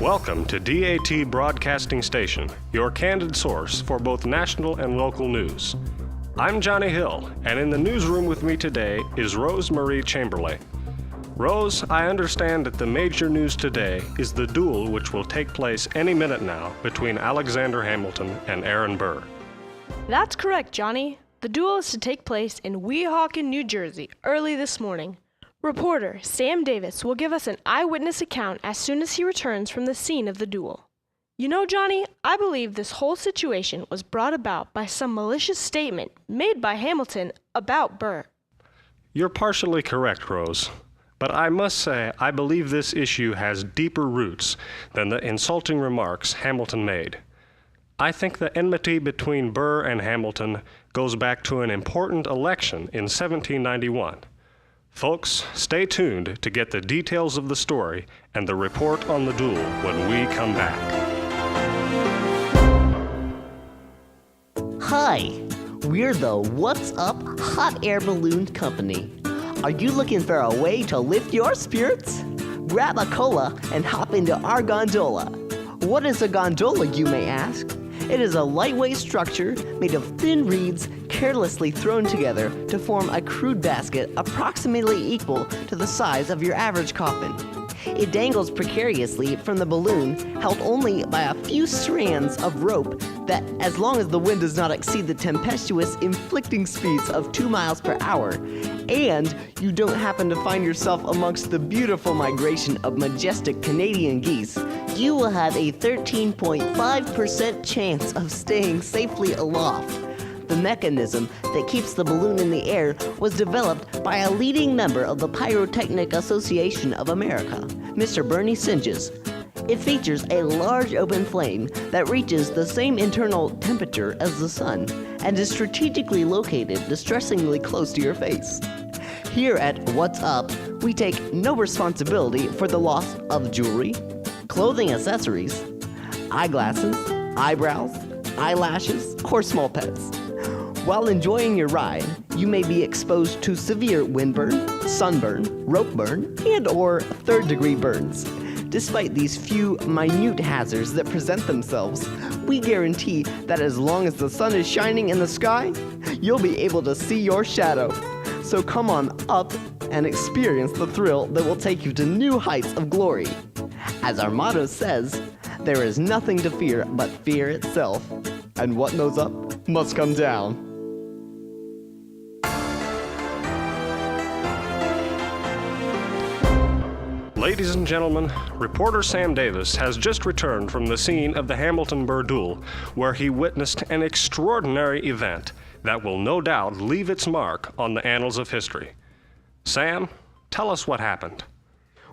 Welcome to DAT Broadcasting Station, your candid source for both national and local news. I'm Johnny Hill, and in the newsroom with me today is Rose Marie Chamberlain. Rose, I understand that the major news today is the duel which will take place any minute now between Alexander Hamilton and Aaron Burr. That's correct, Johnny. The duel is to take place in Weehawken, New Jersey, early this morning. Reporter Sam Davis will give us an eyewitness account as soon as he returns from the scene of the duel. You know, Johnny, I believe this whole situation was brought about by some malicious statement made by Hamilton about Burr. You're partially correct, Rose, but I must say I believe this issue has deeper roots than the insulting remarks Hamilton made. I think the enmity between Burr and Hamilton goes back to an important election in 1791. Folks, stay tuned to get the details of the story and the report on the duel when we come back. Hi, we're the What's Up Hot Air Balloon Company. Are you looking for a way to lift your spirits? Grab a cola and hop into our gondola. What is a gondola, you may ask? It is a lightweight structure made of thin reeds carelessly thrown together to form a crude basket approximately equal to the size of your average coffin. It dangles precariously from the balloon, held only by a few strands of rope that, as long as the wind does not exceed the tempestuous inflicting speeds of 2 miles per hour, and you don't happen to find yourself amongst the beautiful migration of majestic Canadian geese, you will have a 13.5% chance of staying safely aloft. The mechanism that keeps the balloon in the air was developed by a leading member of the Pyrotechnic Association of America, Mr. Bernie Singes. It features a large open flame that reaches the same internal temperature as the sun and is strategically located distressingly close to your face. Here at What's Up, we take no responsibility for the loss of jewelry, clothing accessories, eyeglasses, eyebrows, eyelashes, or small pets. While enjoying your ride, you may be exposed to severe windburn, sunburn, rope burn, and/or third-degree burns. Despite these few minute hazards that present themselves, we guarantee that as long as the sun is shining in the sky, you'll be able to see your shadow. So come on up and experience the thrill that will take you to new heights of glory. As our motto says, there is nothing to fear but fear itself, and what goes up must come down. Ladies and gentlemen, reporter Sam Davis has just returned from the scene of the Hamilton-Burr duel, where he witnessed an extraordinary event that will no doubt leave its mark on the annals of history. Sam, tell us what happened.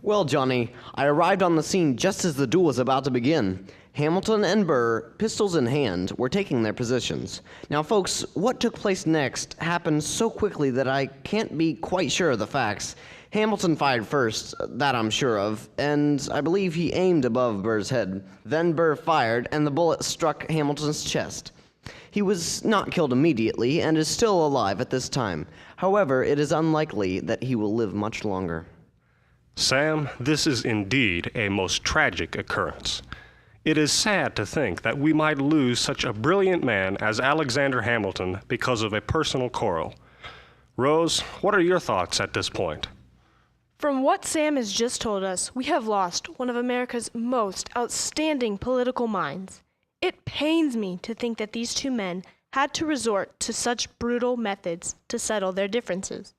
Well, Johnny, I arrived on the scene just as the duel was about to begin. Hamilton and Burr, pistols in hand, were taking their positions. Now, folks, what took place next happened so quickly that I can't be quite sure of the facts. Hamilton fired first, that I'm sure of, and I believe he aimed above Burr's head. Then Burr fired, and the bullet struck Hamilton's chest. He was not killed immediately, and is still alive at this time. However, it is unlikely that he will live much longer. Sam, this is indeed a most tragic occurrence. It is sad to think that we might lose such a brilliant man as Alexander Hamilton because of a personal quarrel. Rose, what are your thoughts at this point? From what Sam has just told us, we have lost one of America's most outstanding political minds. It pains me to think that these two men had to resort to such brutal methods to settle their differences.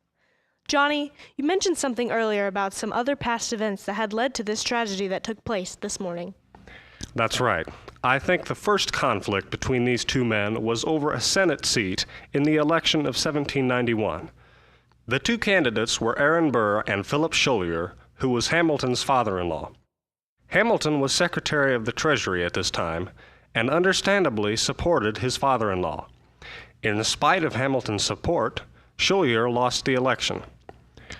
Johnny, you mentioned something earlier about some other past events that had led to this tragedy that took place this morning. That's right. I think the first conflict between these two men was over a Senate seat in the election of 1791. The two candidates were Aaron Burr and Philip Scholier, who was Hamilton's father-in-law. Hamilton was Secretary of the Treasury at this time, and understandably supported his father-in-law. In spite of Hamilton's support, Scholier lost the election.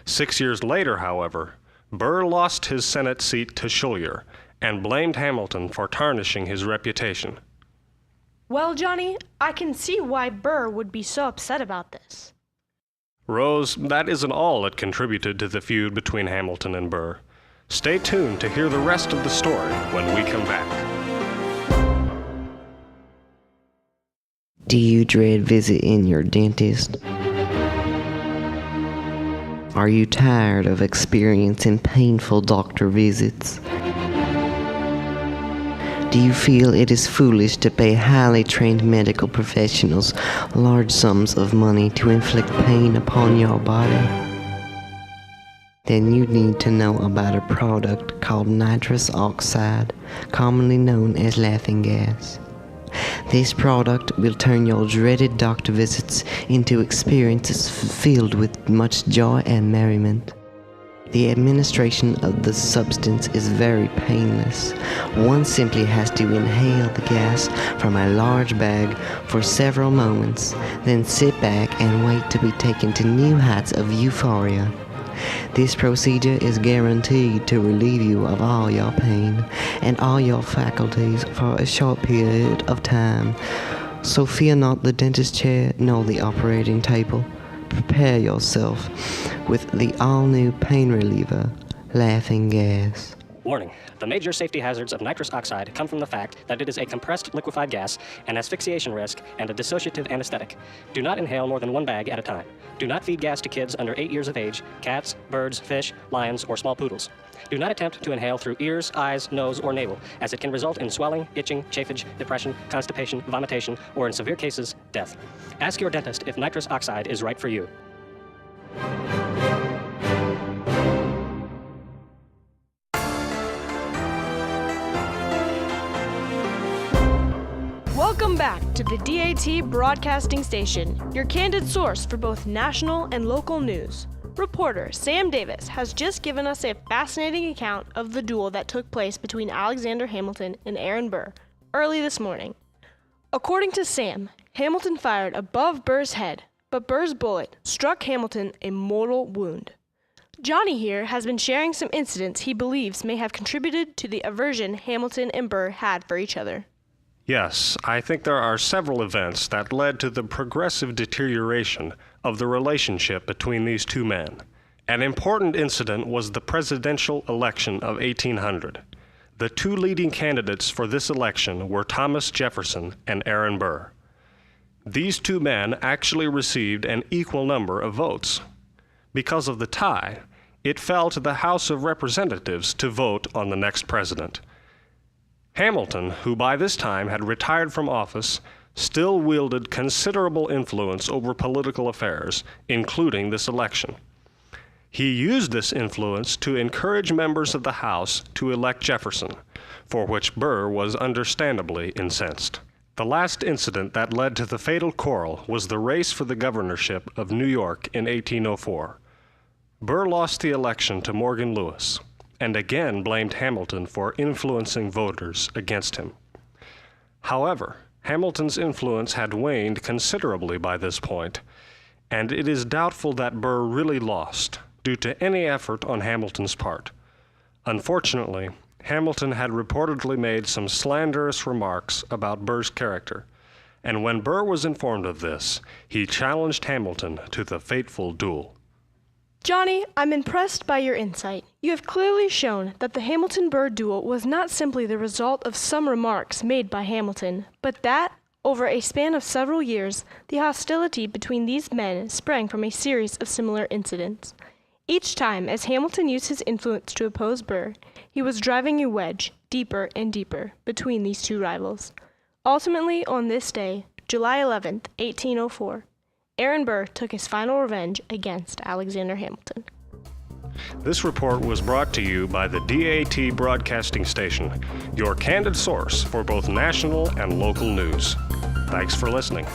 6 years later, however, Burr lost his Senate seat to Scholier and blamed Hamilton for tarnishing his reputation. Well, Johnny, I can see why Burr would be so upset about this. Rose, that isn't all that contributed to the feud between Hamilton and Burr. Stay tuned to hear the rest of the story when we come back. Do you dread visiting your dentist? Are you tired of experiencing painful doctor visits? Do you feel it is foolish to pay highly trained medical professionals large sums of money to inflict pain upon your body? Then you need to know about a product called nitrous oxide, commonly known as laughing gas. This product will turn your dreaded doctor visits into experiences filled with much joy and merriment. The administration of the substance is very painless. One simply has to inhale the gas from a large bag for several moments, then sit back and wait to be taken to new heights of euphoria. This procedure is guaranteed to relieve you of all your pain and all your faculties for a short period of time. So fear not the dentist chair nor the operating table. Prepare yourself with the all-new pain reliever, laughing gas. Warning. The major safety hazards of nitrous oxide come from the fact that it is a compressed liquefied gas, an asphyxiation risk, and a dissociative anesthetic. Do not inhale more than one bag at a time. Do not feed gas to kids under 8 years of age, cats, birds, fish, lions, or small poodles. Do not attempt to inhale through ears, eyes, nose, or navel, as it can result in swelling, itching, chafage, depression, constipation, vomitation, or in severe cases, death. Ask your dentist if nitrous oxide is right for you. Welcome back to the DAT Broadcasting Station, your candid source for both national and local news. Reporter Sam Davis has just given us a fascinating account of the duel that took place between Alexander Hamilton and Aaron Burr early this morning. According to Sam, Hamilton fired above Burr's head, but Burr's bullet struck Hamilton a mortal wound. Johnny here has been sharing some incidents he believes may have contributed to the aversion Hamilton and Burr had for each other. Yes, I think there are several events that led to the progressive deterioration of the relationship between these two men. An important incident was the presidential election of 1800. The two leading candidates for this election were Thomas Jefferson and Aaron Burr. These two men actually received an equal number of votes. Because of the tie, it fell to the House of Representatives to vote on the next president. Hamilton, who by this time had retired from office, still wielded considerable influence over political affairs, including this election. He used this influence to encourage members of the House to elect Jefferson, for which Burr was understandably incensed. The last incident that led to the fatal quarrel was the race for the governorship of New York in 1804. Burr lost the election to Morgan Lewis, and again blamed Hamilton for influencing voters against him. However, Hamilton's influence had waned considerably by this point, and it is doubtful that Burr really lost due to any effort on Hamilton's part. Unfortunately, Hamilton had reportedly made some slanderous remarks about Burr's character, and when Burr was informed of this, he challenged Hamilton to the fateful duel. Johnny, I'm impressed by your insight. You have clearly shown that the Hamilton-Burr duel was not simply the result of some remarks made by Hamilton, but that, over a span of several years, the hostility between these men sprang from a series of similar incidents. Each time, as Hamilton used his influence to oppose Burr, he was driving a wedge deeper and deeper between these two rivals. Ultimately, on this day, July 11th, 1804, Aaron Burr took his final revenge against Alexander Hamilton. This report was brought to you by the DAT Broadcasting Station, your candid source for both national and local news. Thanks for listening.